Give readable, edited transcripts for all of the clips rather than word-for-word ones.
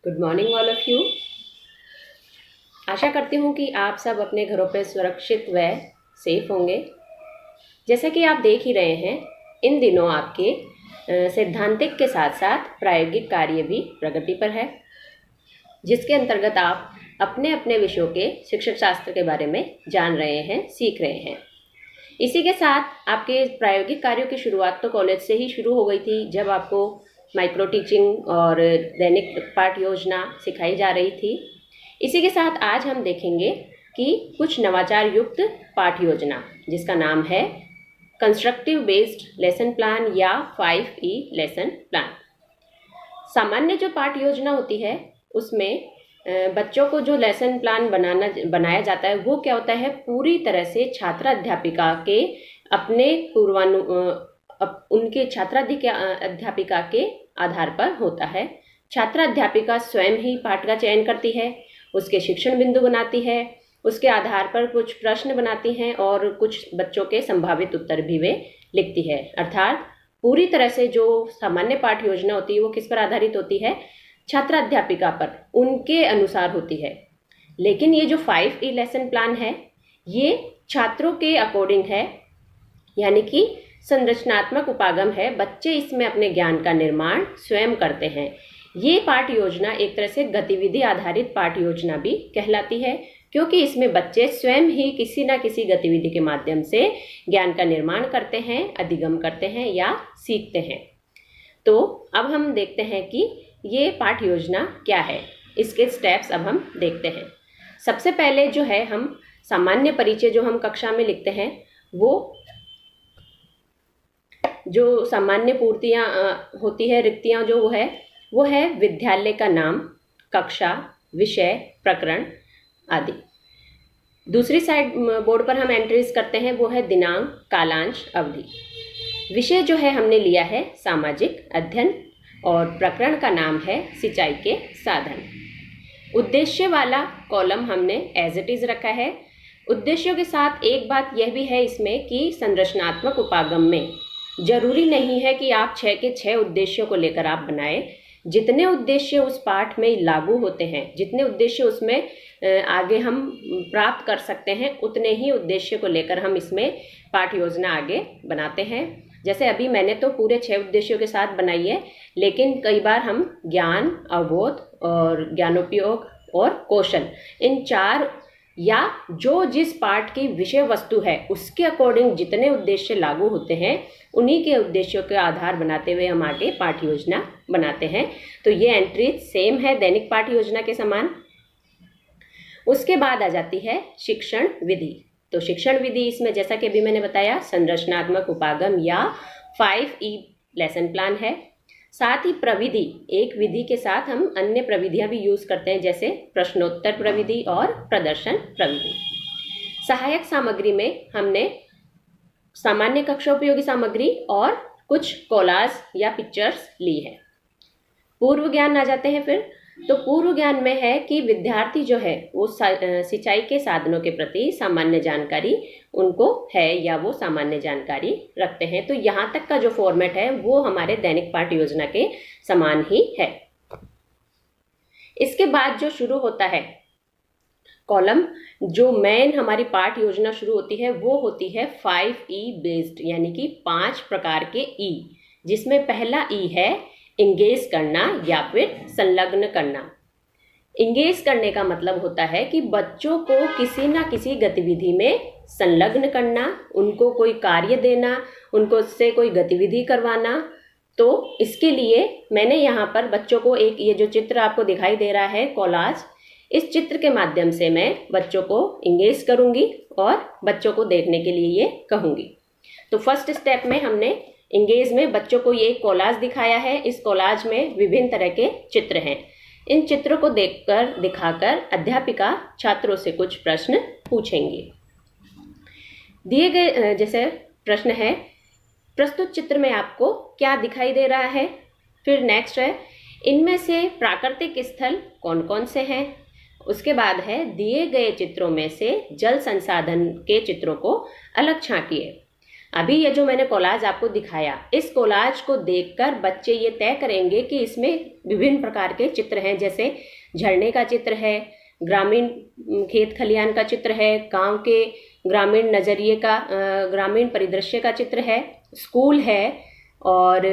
Good morning all of you. आशा करती हूँ कि आप सब अपने घरों पर सुरक्षित व सेफ होंगे। जैसा कि आप देख ही रहे हैं, इन दिनों आपके सैद्धांतिक के साथ साथ प्रायोगिक कार्य भी प्रगति पर है, जिसके अंतर्गत आप अपने अपने विषयों के शिक्षक शास्त्र के बारे में जान रहे हैं, सीख रहे हैं। इसी के साथ आपके प्रायोगिक कार्यों की शुरुआत तो कॉलेज से ही शुरू हो गई थी, जब आपको माइक्रो टीचिंग और दैनिक पाठ योजना सिखाई जा रही थी। इसी के साथ आज हम देखेंगे कि कुछ नवाचार युक्त पाठ योजना, जिसका नाम है कंस्ट्रक्टिव बेस्ड लेसन प्लान या 5E लेसन प्लान। सामान्य जो पाठ योजना होती है उसमें बच्चों को जो लेसन प्लान बनाया जाता है वो क्या होता है, पूरी तरह से छात्र अध्यापिका के अपने उनके अध्यापिका के आधार पर होता है। छात्र अध्यापिका स्वयं ही पाठ का चयन करती है, उसके शिक्षण बिंदु बनाती है, उसके आधार पर कुछ प्रश्न बनाती हैं और कुछ बच्चों के संभावित उत्तर भी वे लिखती है। अर्थात पूरी तरह से जो सामान्य पाठ योजना होती है वो किस पर आधारित होती है, छात्र अध्यापिका पर, उनके अनुसार होती है। लेकिन ये जो 5E लेसन प्लान है ये छात्रों के अकॉर्डिंग है, यानी कि संरचनात्मक उपागम है। बच्चे इसमें अपने ज्ञान का निर्माण स्वयं करते हैं। ये पाठ योजना एक तरह से गतिविधि आधारित पाठ योजना भी कहलाती है, क्योंकि इसमें बच्चे स्वयं ही किसी न किसी गतिविधि के माध्यम से ज्ञान का निर्माण करते हैं, अधिगम करते हैं या सीखते हैं। तो अब हम देखते हैं कि ये पाठ योजना क्या है, इसके स्टेप्स अब हम देखते हैं। सबसे पहले जो है, हम सामान्य परिचय जो हम कक्षा में लिखते हैं, वो जो सामान्य पूर्तियाँ होती है, रिक्तियाँ जो वो है विद्यालय का नाम, कक्षा, विषय, प्रकरण आदि। दूसरी साइड बोर्ड पर हम एंट्रीज करते हैं, वो है दिनांक, कालांश, अवधि। विषय जो है हमने लिया है सामाजिक अध्ययन और प्रकरण का नाम है सिंचाई के साधन। उद्देश्य वाला कॉलम हमने एज इट इज रखा है। उद्देश्यों के साथ एक बात यह भी है इसमें कि संरचनात्मक उपागम में जरूरी नहीं है कि आप 6 के 6 उद्देश्यों को लेकर आप बनाएं। जितने उद्देश्य उस पाठ में लागू होते हैं, जितने उद्देश्य उसमें आगे हम प्राप्त कर सकते हैं, उतने ही उद्देश्य को लेकर हम इसमें पाठ योजना आगे बनाते हैं। जैसे अभी मैंने तो पूरे 6 उद्देश्यों के साथ बनाई है, लेकिन कई बार हम ज्ञान, अवबोध और ज्ञानोपयोग और कौशल, इन 4 या जो जिस पाठ की विषय वस्तु है उसके अकॉर्डिंग जितने उद्देश्य लागू होते हैं, उन्हीं के उद्देश्यों के आधार बनाते हुए हम आगे पाठ योजना बनाते हैं। तो ये एंट्री सेम है दैनिक पाठ योजना के समान। उसके बाद आ जाती है शिक्षण विधि। तो शिक्षण विधि इसमें जैसा कि अभी मैंने बताया, संरचनात्मक उपागम या 5E लेसन प्लान है। साथ ही प्रविधि, एक विधि के साथ हम अन्य प्रविधियां भी यूज करते हैं, जैसे प्रश्नोत्तर प्रविधि और प्रदर्शन प्रविधि। सहायक सामग्री में हमने सामान्य कक्षा उपयोगी सामग्री और कुछ कोलाज या पिक्चर्स ली है। पूर्व ज्ञान आ जाते हैं फिर। तो पूर्व ज्ञान में है कि विद्यार्थी जो है वो सिंचाई के साधनों के प्रति सामान्य जानकारी उनको है या वो सामान्य जानकारी रखते हैं। तो यहाँ तक का जो फॉर्मेट है वो हमारे दैनिक पाठ योजना के समान ही है। इसके बाद जो शुरू होता है कॉलम, जो मेन हमारी पाठ योजना शुरू होती है वो होती है 5E बेस्ड, यानी कि 5 प्रकार के E, जिसमें पहला E है इंगेज करना या फिर संलग्न करना। इंगेज करने का मतलब होता है कि बच्चों को किसी ना किसी गतिविधि में संलग्न करना, उनको कोई कार्य देना, उनको उससे कोई गतिविधि करवाना। तो इसके लिए मैंने यहाँ पर बच्चों को एक, ये जो चित्र आपको दिखाई दे रहा है कोलाज, इस चित्र के माध्यम से मैं बच्चों को इंगेज करूंगी और बच्चों को देखने के लिए ये कहूंगी। तो फर्स्ट स्टेप में हमने इंगेज में बच्चों को ये कोलाज दिखाया है। इस कोलाज में विभिन्न तरह के चित्र हैं। इन चित्रों को देखकर, दिखाकर अध्यापिका छात्रों से कुछ प्रश्न पूछेंगी। दिए गए जैसे प्रश्न है, प्रस्तुत चित्र में आपको क्या दिखाई दे रहा है। फिर नेक्स्ट है, इनमें से प्राकृतिक स्थल कौन कौन से हैं। उसके बाद है, दिए गए चित्रों में से जल संसाधन के चित्रों को अलग छांटिए। अभी ये जो मैंने कोलाज आपको दिखाया, इस कोलाज को देखकर बच्चे ये तय करेंगे कि इसमें विभिन्न प्रकार के चित्र हैं, जैसे झरने का चित्र है, ग्रामीण खेत खलिहान का चित्र है, गांव के ग्रामीण नजरिए का ग्रामीण परिदृश्य का चित्र है, स्कूल है और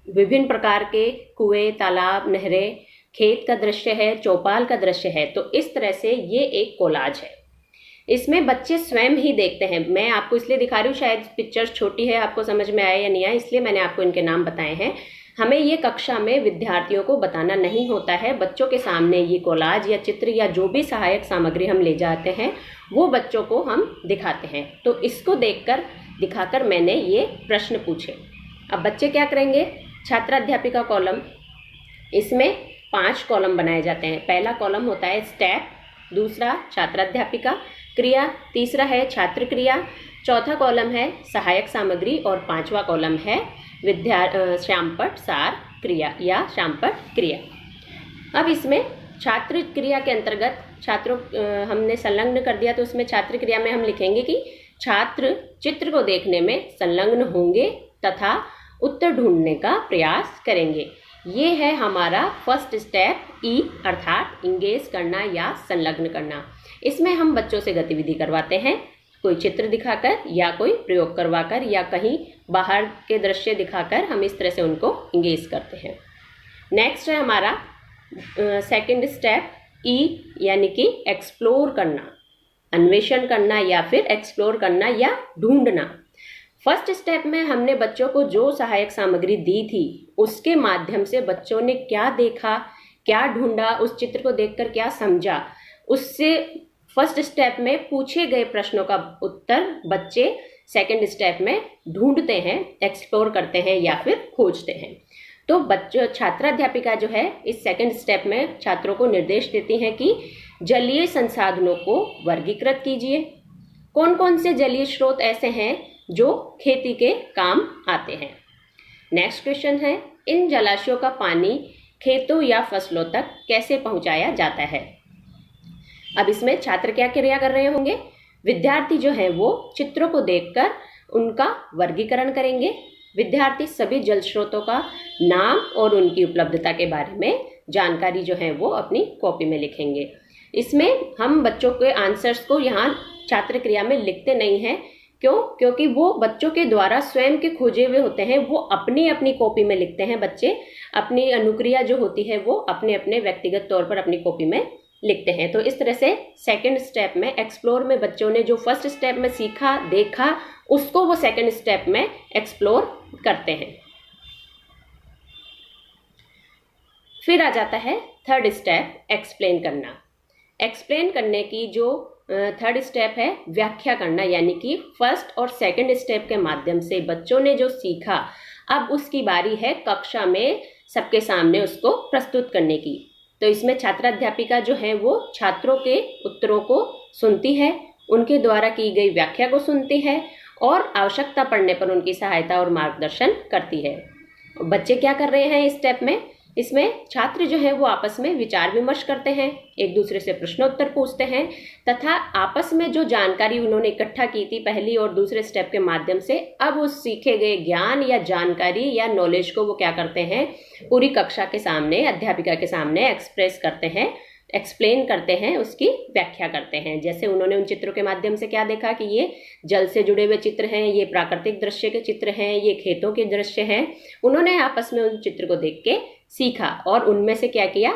विभिन्न प्रकार के कुएं, तालाब, नहरें, खेत का दृश्य है, चौपाल का दृश्य है। तो इस तरह से ये एक कोलाज है। इसमें बच्चे स्वयं ही देखते हैं। मैं आपको इसलिए दिखा रही हूँ, शायद पिक्चर्स छोटी है, आपको समझ में आया या नहीं आया, इसलिए मैंने आपको इनके नाम बताए हैं। हमें ये कक्षा में विद्यार्थियों को बताना नहीं होता है, बच्चों के सामने ये कोलाज या चित्र या जो भी सहायक सामग्री हम ले जाते हैं वो बच्चों को हम दिखाते हैं। तो इसको देखकर दिखाकर मैंने ये प्रश्न पूछे। अब बच्चे क्या करेंगे, छात्राध्यापिका कॉलम, इसमें 5 कॉलम बनाए जाते हैं। पहला कॉलम होता है स्टेप, दूसरा छात्राध्यापिका क्रिया, तीसरा है छात्र क्रिया, चौथा कॉलम है सहायक सामग्री और 5वां कॉलम है श्यामपट्ट सार क्रिया या श्यामपट्ट क्रिया। अब इसमें छात्र क्रिया के अंतर्गत छात्रों हमने संलग्न कर दिया, तो उसमें छात्र क्रिया में हम लिखेंगे कि छात्र चित्र को देखने में संलग्न होंगे तथा उत्तर ढूंढने का प्रयास करेंगे। ये है हमारा फर्स्ट स्टेप, ई अर्थात इंगेज करना या संलग्न करना। इसमें हम बच्चों से गतिविधि करवाते हैं, कोई चित्र दिखाकर या कोई प्रयोग करवाकर या कहीं बाहर के दृश्य दिखाकर हम इस तरह से उनको इंगेज करते हैं। नेक्स्ट है हमारा सेकंड स्टेप, ई यानी कि एक्सप्लोर करना, अन्वेषण करना या फिर एक्सप्लोर करना या ढूंढना। फर्स्ट स्टेप में हमने बच्चों को जो सहायक सामग्री दी थी उसके माध्यम से बच्चों ने क्या देखा, क्या ढूंढा, उस चित्र को देखकर क्या समझा, उससे फर्स्ट स्टेप में पूछे गए प्रश्नों का उत्तर बच्चे सेकंड स्टेप में ढूंढते हैं, एक्सप्लोर करते हैं या फिर खोजते हैं। तो बच्चों छात्राध्यापिका जो है इस सेकंड स्टेप में छात्रों को निर्देश देती हैं कि जलीय संसाधनों को वर्गीकृत कीजिए। कौन कौन से जलीय स्रोत ऐसे हैं जो खेती के काम आते हैं। नेक्स्ट क्वेश्चन है, इन जलाशयों का पानी खेतों या फसलों तक कैसे पहुंचाया जाता है। अब इसमें छात्र क्या क्रिया कर रहे होंगे, विद्यार्थी जो है वो चित्रों को देखकर उनका वर्गीकरण करेंगे। विद्यार्थी सभी जल स्रोतों का नाम और उनकी उपलब्धता के बारे में जानकारी जो है वो अपनी कॉपी में लिखेंगे। इसमें हम बच्चों के आंसर्स को यहाँ छात्र क्रिया में लिखते नहीं हैं, क्यों? क्योंकि वो बच्चों के द्वारा स्वयं के खोजे हुए होते हैं, वो अपनी अपनी कॉपी में लिखते हैं। बच्चे अपनी अनुक्रिया जो होती है वो अपने अपने व्यक्तिगत तौर पर अपनी कॉपी में लिखते हैं। तो इस तरह से सेकंड स्टेप में एक्सप्लोर में बच्चों ने जो फर्स्ट स्टेप में सीखा देखा उसको वो सेकंड स्टेप में एक्सप्लोर करते हैं। फिर आ जाता है थर्ड स्टेप, एक्सप्लेन करना। एक्सप्लेन करने की जो थर्ड स्टेप है व्याख्या करना, यानी कि फर्स्ट और सेकंड स्टेप के माध्यम से बच्चों ने जो सीखा अब उसकी बारी है कक्षा में सबके सामने उसको प्रस्तुत करने की। तो इसमें छात्राध्यापिका जो है वो छात्रों के उत्तरों को सुनती है, उनके द्वारा की गई व्याख्या को सुनती है और आवश्यकता पड़ने पर उनकी सहायता और मार्गदर्शन करती है। बच्चे क्या कर रहे हैं इस स्टेप में, इसमें छात्र जो है वो आपस में विचार विमर्श करते हैं, एक दूसरे से प्रश्नोत्तर पूछते हैं तथा आपस में जो जानकारी उन्होंने इकट्ठा की थी पहली और दूसरे स्टेप के माध्यम से अब उस सीखे गए ज्ञान या जानकारी या नॉलेज को वो क्या करते हैं पूरी कक्षा के सामने अध्यापिका के सामने एक्सप्रेस करते हैं, एक्सप्लेन करते हैं, उसकी व्याख्या करते हैं। जैसे उन्होंने उन चित्रों के माध्यम से क्या देखा कि ये जल से जुड़े हुए चित्र हैं, ये प्राकृतिक दृश्य के चित्र हैं, ये खेतों के दृश्य हैं। उन्होंने आपस में उन चित्र को देख के सीखा और उनमें से क्या किया,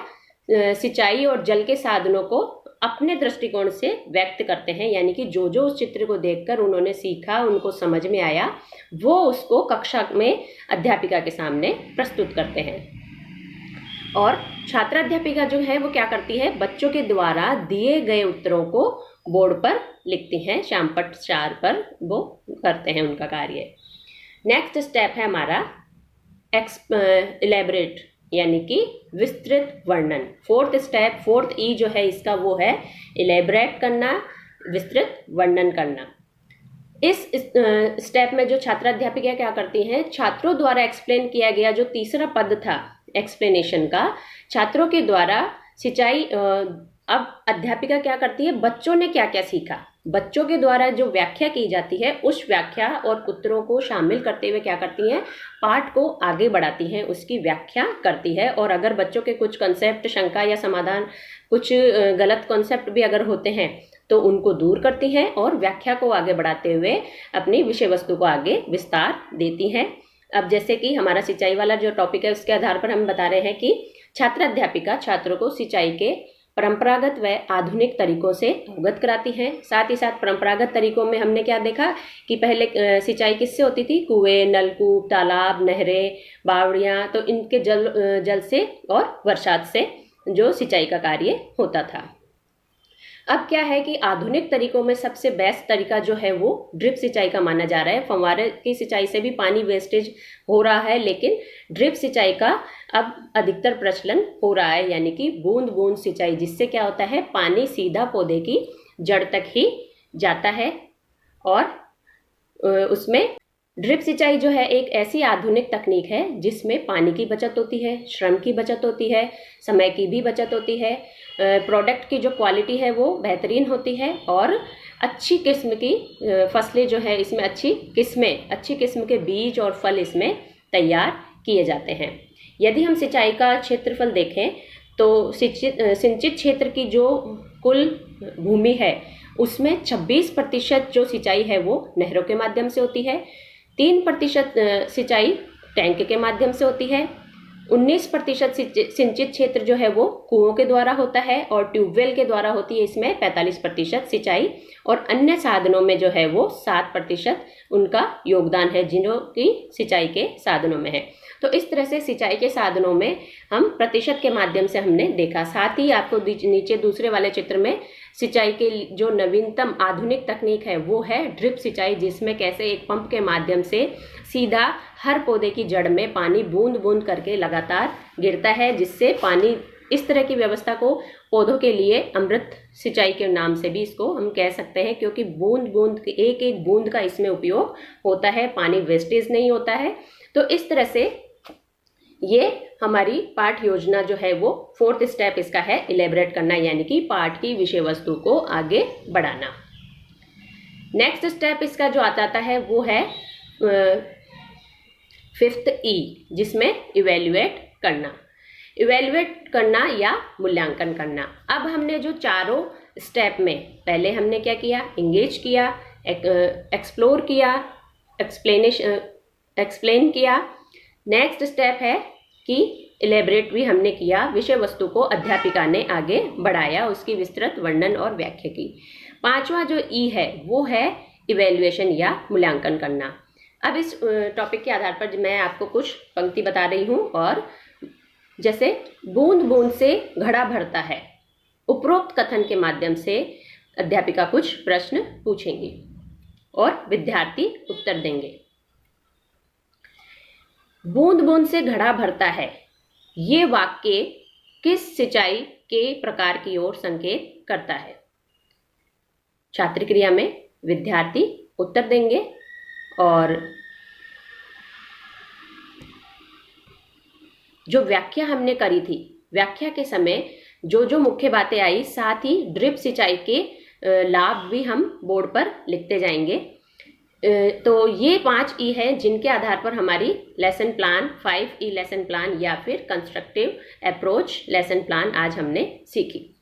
सिंचाई और जल के साधनों को अपने दृष्टिकोण से व्यक्त करते हैं, यानी कि जो जो उस चित्र को देखकर उन्होंने सीखा, उनको समझ में आया, वो उसको कक्षा में अध्यापिका के सामने प्रस्तुत करते हैं। और छात्राध्यापिका जो है वो क्या करती है, बच्चों के द्वारा दिए गए उत्तरों को बोर्ड पर लिखती हैं, श्यामपट्ट चार पर वो करते हैं उनका कार्य। नेक्स्ट स्टेप है हमारा इलेबरेट, यानी कि विस्तृत वर्णन। फोर्थ स्टेप, फोर्थ ई जो है इसका वो है इलेबरेट करना, विस्तृत वर्णन करना। इस स्टेप में जो छात्राध्यापिका क्या करती हैं, छात्रों द्वारा एक्सप्लेन किया गया जो तीसरा पद था एक्सप्लेनेशन का, छात्रों के द्वारा सिंचाई, अब अध्यापिका क्या करती है, बच्चों ने क्या क्या सीखा बच्चों के द्वारा जो व्याख्या की जाती है उस व्याख्या और उत्तरों को शामिल करते हुए क्या करती हैं, पाठ को आगे बढ़ाती हैं, उसकी व्याख्या करती है। और अगर बच्चों के कुछ कंसेप्ट, शंका या समाधान, कुछ गलत कॉन्सेप्ट भी अगर होते हैं तो उनको दूर करती हैं और व्याख्या को आगे बढ़ाते हुए अपनी विषय वस्तु को आगे विस्तार देती हैं। अब जैसे कि हमारा सिंचाई वाला जो टॉपिक है उसके आधार पर हम बता रहे हैं कि छात्र अध्यापिका छात्रों को सिंचाई के परंपरागत व आधुनिक तरीकों से अवगत कराती हैं। साथ ही साथ परंपरागत तरीकों में हमने क्या देखा कि पहले सिंचाई किससे होती थी, कुएं, नलकूप, तालाब, नहरें, बावड़ियाँ, तो इनके जल से और बरसात से जो सिंचाई का कार्य होता था। अब क्या है कि आधुनिक तरीकों में सबसे बेस्ट तरीका जो है वो ड्रिप सिंचाई का माना जा रहा है। फव्वारे की सिंचाई से भी पानी वेस्टेज हो रहा है, लेकिन ड्रिप सिंचाई का अब अधिकतर प्रचलन हो रहा है, यानी कि बूंद बूंद सिंचाई, जिससे क्या होता है, पानी सीधा पौधे की जड़ तक ही जाता है। और उसमें ड्रिप सिंचाई जो है एक ऐसी आधुनिक तकनीक है जिसमें पानी की बचत होती है, श्रम की बचत होती है, समय की भी बचत होती है, प्रोडक्ट की जो क्वालिटी है वो बेहतरीन होती है और अच्छी किस्म की फसलें जो है इसमें अच्छी किस्म के बीज और फल इसमें तैयार किए जाते हैं। यदि हम सिंचाई का क्षेत्रफल देखें तो सिंचित क्षेत्र की जो कुल भूमि है उसमें 26% जो सिंचाई है वो नहरों के माध्यम से होती है, 3% सिंचाई टैंक के माध्यम से होती है, 19% सिंचित क्षेत्र जो है वो कुओं के द्वारा होता है और ट्यूबवेल के द्वारा होती है, इसमें 45% सिंचाई, और अन्य साधनों में जो है वो 7% उनका योगदान है जो कि सिंचाई के साधनों में है। तो इस तरह से सिंचाई के साधनों में हम प्रतिशत के माध्यम से हमने देखा। साथ ही आपको नीचे दूसरे वाले चित्र में सिंचाई के जो नवीनतम आधुनिक तकनीक है वो है ड्रिप सिंचाई, जिसमें कैसे एक पंप के माध्यम से सीधा हर पौधे की जड़ में पानी बूंद बूंद करके लगातार गिरता है, जिससे पानी, इस तरह की व्यवस्था को पौधों के लिए अमृत सिंचाई के नाम से भी इसको हम कह सकते हैं, क्योंकि बूंद बूंद एक एक बूंद का इसमें उपयोग होता है, पानी वेस्टेज नहीं होता है। तो इस तरह से ये हमारी पाठ योजना जो है वो 4th स्टेप इसका है इलेबरेट करना, यानी कि पाठ की विषय वस्तु को आगे बढ़ाना। नेक्स्ट स्टेप इसका जो आता है वो है 5th E, जिसमें इवेल्युएट करना या मूल्यांकन करना। अब हमने जो चारों स्टेप में पहले हमने क्या किया, इंगेज किया, एक्सप्लोर किया, एक्सप्लेन किया। नेक्स्ट स्टेप है कि इलेबरेट भी हमने किया, विषय वस्तु को अध्यापिका ने आगे बढ़ाया, उसकी विस्तृत वर्णन और व्याख्या की। 5वां जो ई है वो है इवेल्युएशन या मूल्यांकन करना। अब इस टॉपिक के आधार पर मैं आपको कुछ पंक्ति बता रही हूँ, और जैसे बूंद बूंद से घड़ा भरता है, उपरोक्त कथन के माध्यम से अध्यापिका कुछ प्रश्न पूछेंगी और विद्यार्थी उत्तर देंगे। बूंद बूंद से घड़ा भरता है, ये वाक्य किस सिंचाई के प्रकार की ओर संकेत करता है? छात्र क्रिया में विद्यार्थी उत्तर देंगे और जो व्याख्या हमने करी थी, व्याख्या के समय जो जो मुख्य बातें आई, साथ ही ड्रिप सिंचाई के लाभ भी हम बोर्ड पर लिखते जाएंगे। तो ये 5 ई है जिनके आधार पर हमारी lesson plan 5E lesson plan या फिर कंस्ट्रक्टिव अप्रोच लेसन प्लान आज हमने सीखी।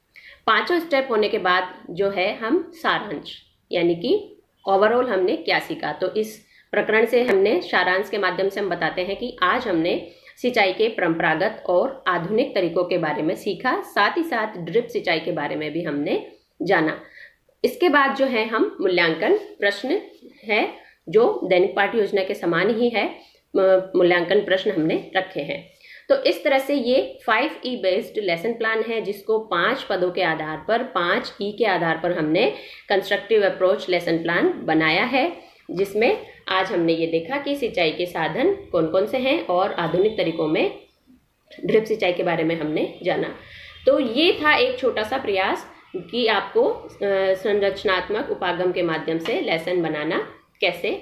5वां स्टेप होने के बाद जो है हम सारांश, यानी कि ओवरऑल हमने क्या सीखा। तो इस प्रकरण से हमने सारांश के माध्यम से हम बताते हैं कि आज हमने सिंचाई के परंपरागत और आधुनिक तरीकों के बारे में सीखा, साथ ही साथ ड्रिप सिंचाई के बारे में भी हमने जाना। इसके बाद जो है हम मूल्यांकन प्रश्न है जो दैनिक पाठ योजना के समान ही है, मूल्यांकन प्रश्न हमने रखे हैं। तो इस तरह से ये 5E बेस्ड लेसन प्लान है, जिसको 5 पदों के आधार पर 5E के आधार पर हमने कंस्ट्रक्टिव अप्रोच लेसन प्लान बनाया है, जिसमें आज हमने ये देखा कि सिंचाई के साधन कौन कौन से हैं और आधुनिक तरीकों में ड्रिप सिंचाई के बारे में हमने जाना। तो ये था एक छोटा सा प्रयास कि आपको संरचनात्मक उपागम के माध्यम से लेसन बनाना कैसे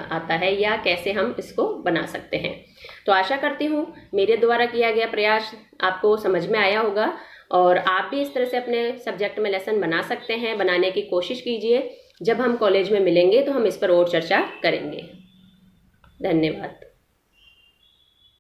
आता है या कैसे हम इसको बना सकते हैं। तो आशा करती हूँ मेरे द्वारा किया गया प्रयास आपको समझ में आया होगा और आप भी इस तरह से अपने सब्जेक्ट में लेसन बना सकते हैं, बनाने की कोशिश कीजिए। जब हम कॉलेज में मिलेंगे तो हम इस पर और चर्चा करेंगे। धन्यवाद।